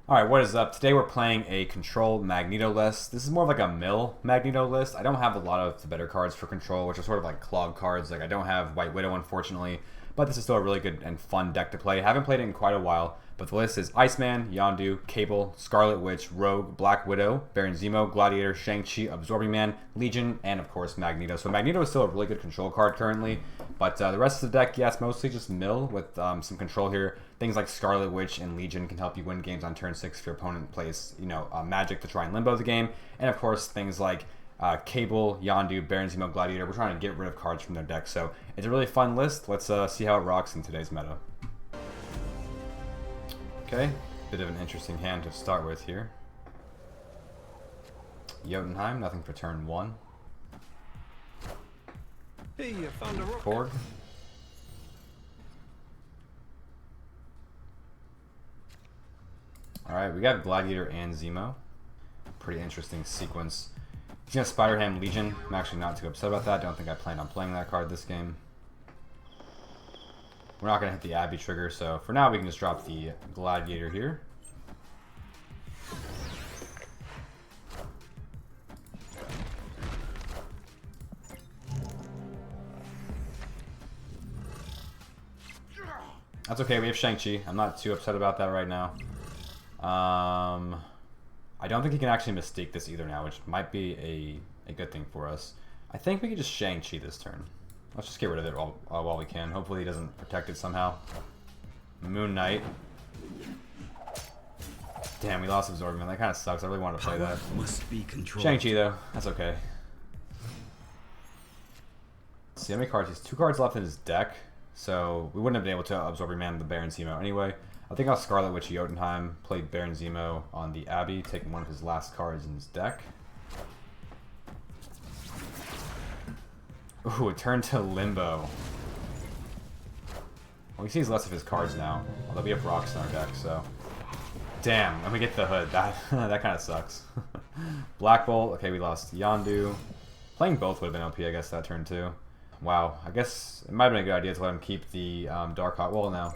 Alright, what is up? Today we're playing a Control Magneto list. This is more of like a mill Magneto list. I don't have a lot of the better cards for Control, which are sort of like clog cards. Like I don't have White Widow, unfortunately, but this is still a really good and fun deck to play. I haven't played it in quite a while, but the list is Iceman, Yondu, Cable, Scarlet Witch, Rogue, Black Widow, Baron Zemo, Gladiator, Shang-Chi, Absorbing Man, Legion, and of course Magneto. So Magneto is still a really good Control card currently, but the rest of the deck, yeah, it's mostly just mill with some Control here. Things like Scarlet Witch and Legion can help you win games on turn 6 if your opponent plays, magic to try and limbo the game. And of course, things like Cable, Yondu, Baron Zemo, Gladiator. We're trying to get rid of cards from their deck. So it's a really fun list. Let's see how it rocks in today's meta. Okay, bit of an interesting hand to start with here. Jotunheim, nothing for turn 1. Hey, you found a rook. Korg. Alright, we got Gladiator and Zemo. Pretty interesting sequence. He's gonna Spider Ham Legion. I'm actually not too upset about that. Don't think I planned on playing that card this game. We're not gonna hit the Abby trigger, so for now we can just drop the Gladiator here. That's okay, we have Shang-Chi. I'm not too upset about that right now. I don't think he can actually mistake this either now, which might be a good thing for us. I think we can just Shang-Chi this turn. Let's just get rid of it while we can. Hopefully he doesn't protect it somehow. Moon Knight. Damn, we lost Absorbing Man. That kind of sucks. I really wanted to play that. Must be controlled. Shang-Chi though, that's okay. Let's see how many cards. He has 2 cards left in his deck, so we wouldn't have been able to Absorbing Man the Baron Zemo anyway. I think I'll Scarlet Witch Jotunheim, played Baron Zemo on the Abbey, taking one of his last cards in his deck. Ooh, it turned to Limbo. Well, he sees less of his cards now, although we have rocks in our deck, so... Damn, and we get the hood. That kind of sucks. Black Bolt, okay, we lost Yondu. Playing both would have been OP, I guess, that turn too. Wow, I guess it might have been a good idea to let him keep the Dark Hawk. Well, no.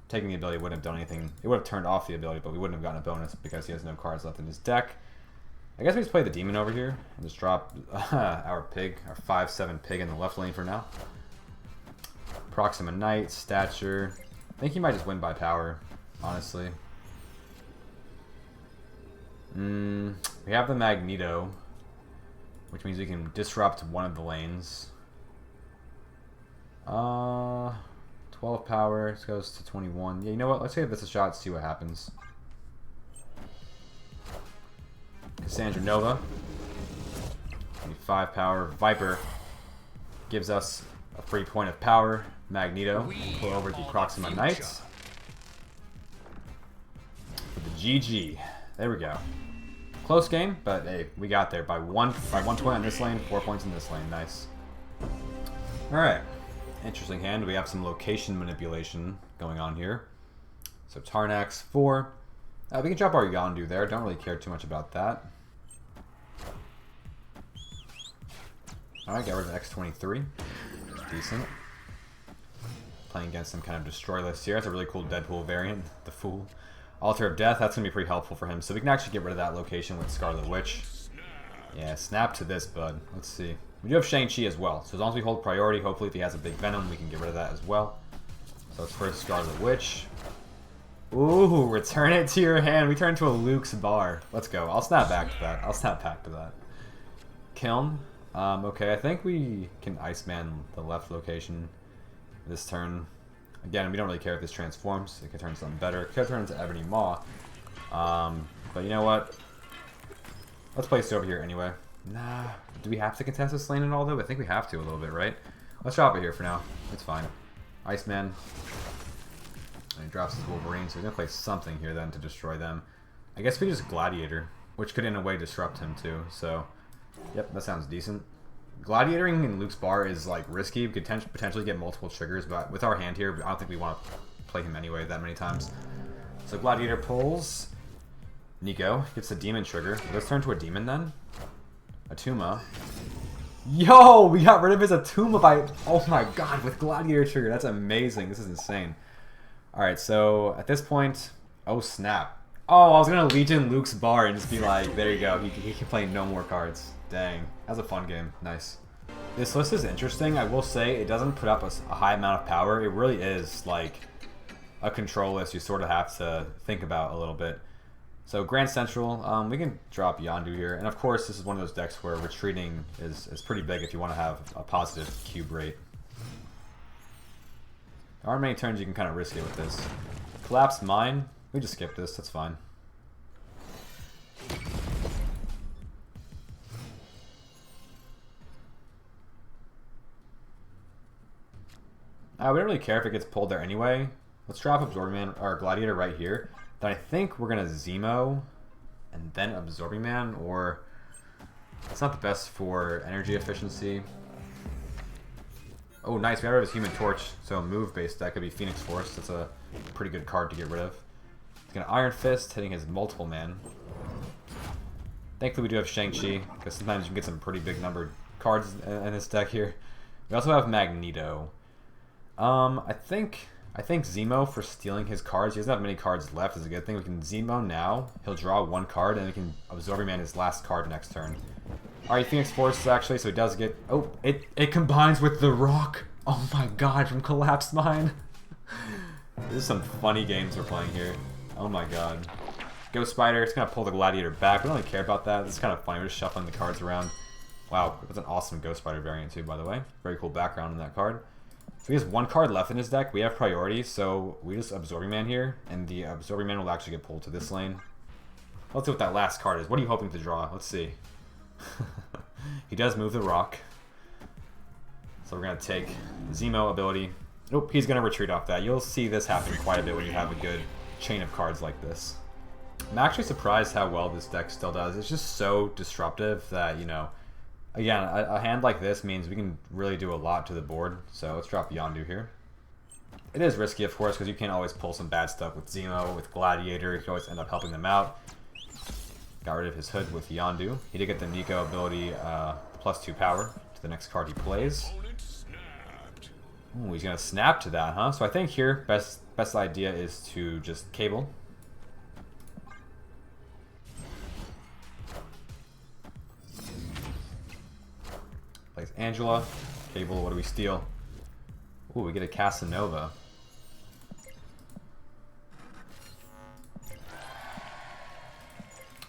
Taking the ability wouldn't have done anything. It would have turned off the ability, but we wouldn't have gotten a bonus because he has no cards left in his deck. I guess we just play the Demon over here and just drop our pig, our 5/7 pig in the left lane for now. Proxima Knight, Stature. I think he might just win by power, honestly. We have the Magneto, which means we can disrupt one of the lanes. 12 power, this goes to 21. Yeah, you know what? Let's give this a shot, see what happens. Cassandra Nova. 5 power. Viper gives us a free point of power. Magneto. Pull over the Proxima Knights. For the GG. There we go. Close game, but hey, we got there by one point on this lane, 4 points in this lane. Nice. Alright. Interesting hand. We have some location manipulation going on here. So Tarnax 4. We can drop our Yondu there. Don't really care too much about that. Alright, get rid of X23. Decent. Playing against some kind of destroy list here. That's a really cool Deadpool variant. The Fool. Altar of Death. That's going to be pretty helpful for him. So we can actually get rid of that location with Scarlet Witch. Yeah, snap to this, bud. Let's see. We do have Shang-Chi as well, so as long as we hold priority, hopefully if he has a big Venom, we can get rid of that as well. So let's first Scarlet Witch. Ooh, return it to your hand. We turn to a Luke's bar. Let's go. I'll snap back to that. I'll snap back to that. Kiln. Okay, I think we can Iceman the left location this turn. Again, we don't really care if this transforms. It could turn something better. It could turn into Ebony Maw. But you know what? Let's place it over here anyway. Nah. Do we have to contest this lane at all, though? I think we have to a little bit, right? Let's drop it here for now. It's fine. Iceman. And he drops his Wolverine, so he's going to play something here then to destroy them. I guess we just Gladiator, which could in a way disrupt him too. So, yep, that sounds decent. Gladiatoring in Luke's bar is like risky. We could potentially get multiple triggers, but with our hand here, I don't think we want to play him anyway that many times. So Gladiator pulls. Nico gets a demon trigger. Let's turn to a demon then. Atuma. Yo, we got rid of his Atuma by... Oh my god, with Gladiator trigger. That's amazing. This is insane. Alright, so at this point... Oh, snap. Oh, I was gonna Legion Luke's bar and just be like, there you go, he can play no more cards. Dang, that was a fun game. Nice. This list is interesting. I will say it doesn't put up a high amount of power. It really is like a control list you sort of have to think about a little bit. So Grand Central, we can drop Yondu here. And of course, this is one of those decks where retreating is pretty big if you want to have a positive cube rate. There aren't many turns you can kind of risk it with this. Collapse Mine. We just skip this. That's fine. We don't really care if it gets pulled there anyway. Let's drop Absorbing Man or Gladiator right here. Then I think we're gonna Zemo and then Absorbing Man, or it's not the best for energy efficiency. Oh, nice. We got rid of his Human Torch, so move-based deck could be Phoenix Force. That's a pretty good card to get rid of. He's gonna Iron Fist, hitting his multiple man. Thankfully, we do have Shang-Chi, because sometimes you can get some pretty big numbered cards in this deck here. We also have Magneto. I think Zemo for stealing his cards. He doesn't have many cards left. Is a good thing. We can Zemo now. He'll draw one card, and we can Absorbing Man his last card next turn. Alright, Phoenix Force actually, so he does get... Oh, it combines with the Rock. Oh my god, from Collapse Mine. This is some funny games we're playing here. Oh my god. Ghost Spider, it's gonna pull the Gladiator back. We don't really care about that. This is kind of funny. We're just shuffling the cards around. Wow, that's an awesome Ghost Spider variant too, by the way. Very cool background in that card. So he has one card left in his deck. We have priority, so we just Absorbing Man here, and the Absorbing Man will actually get pulled to this lane. Let's see what that last card is. What are you hoping to draw? Let's see. He does move the Rock. So we're going to take Zemo ability. Nope, he's going to retreat off that. You'll see this happen quite a bit when you have a good chain of cards like this. I'm actually surprised how well this deck still does. It's just so disruptive that, you know, again, a hand like this means we can really do a lot to the board. So let's drop Yondu here. It is risky, of course, because you can't always pull some bad stuff with Zemo, with Gladiator. You can always end up helping them out. Got rid of his hood with Yondu. He did get the Nico ability +2 power to the next card he plays. Ooh, he's going to snap to that, huh? So I think here, best idea is to just Cable. Plays Angela. Cable, what do we steal? Ooh, we get a Casanova.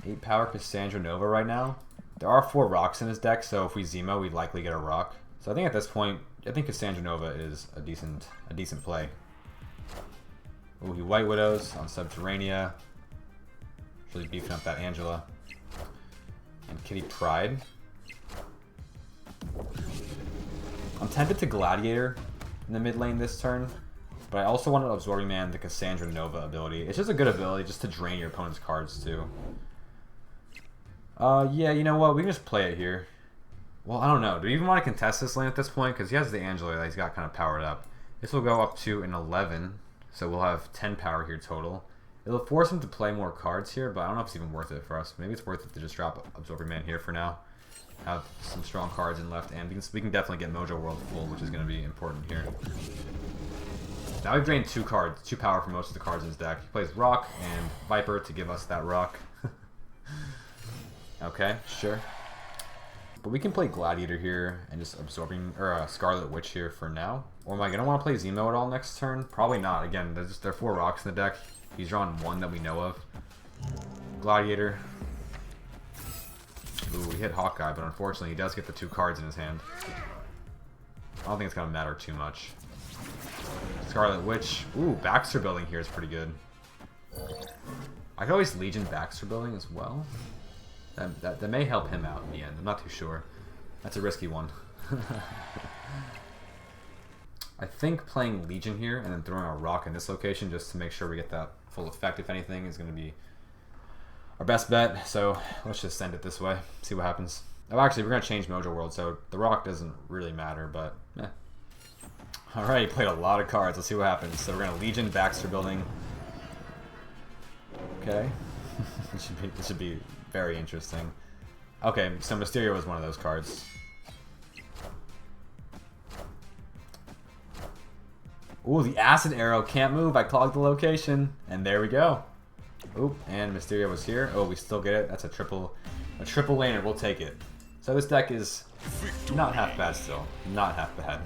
Eight power Cassandra Nova right now. There are 4 rocks in his deck, so if we Zemo, we'd likely get a rock. So I think at this point, I think Cassandra Nova is a decent play. Ooh, he White Widows on Subterranea. Really beefing up that Angela. And Kitty Pryde. I'm tempted to Gladiator in the mid lane this turn, but I also want to Absorbing Man the Cassandra Nova ability. It's just a good ability just to drain your opponent's cards too. Yeah, you know what? We can just play it here. Well, I don't know. Do you even want to contest this lane at this point? Because he has the Angela that he's got kind of powered up. This will go up to an 11, so we'll have 10 power here total. It'll force him to play more cards here, but I don't know if it's even worth it for us. Maybe it's worth it to just drop Absorbing Man here for now. Have some strong cards in left, and we can definitely get Mojo World full, which is going to be important here. Now we've drained 2 cards, 2 power for most of the cards in his deck. He plays Rock and Viper to give us that Rock. Okay, sure. But we can play Gladiator here and just Absorbing, or Scarlet Witch here for now. Or am I going to want to play Zemo at all next turn? Probably not. Again, there are 4 rocks in the deck. He's drawn 1 that we know of. Gladiator. Ooh, we hit Hawkeye, but unfortunately he does get the 2 cards in his hand. I don't think it's going to matter too much. Scarlet Witch. Ooh, Baxter Building here is pretty good. I could always Legion Baxter Building as well. That may help him out in the end. I'm not too sure. That's a risky one. I think playing Legion here and then throwing a rock in this location just to make sure we get that full effect, if anything, is going to be our best bet. So let's just send it this way. See what happens. Oh, actually, we're going to change Mojo World, so the rock doesn't really matter, but eh. Alright, he played a lot of cards. Let's see what happens. So we're going to Legion Baxter Building. Okay. This should be very interesting. Okay, so Mysterio was one of those cards. Ooh, the Acid Arrow can't move. I clogged the location. And there we go. Oop, and Mysterio was here. Oh, we still get it. That's a triple laner. We'll take it. So this deck is not half bad still. Not half bad.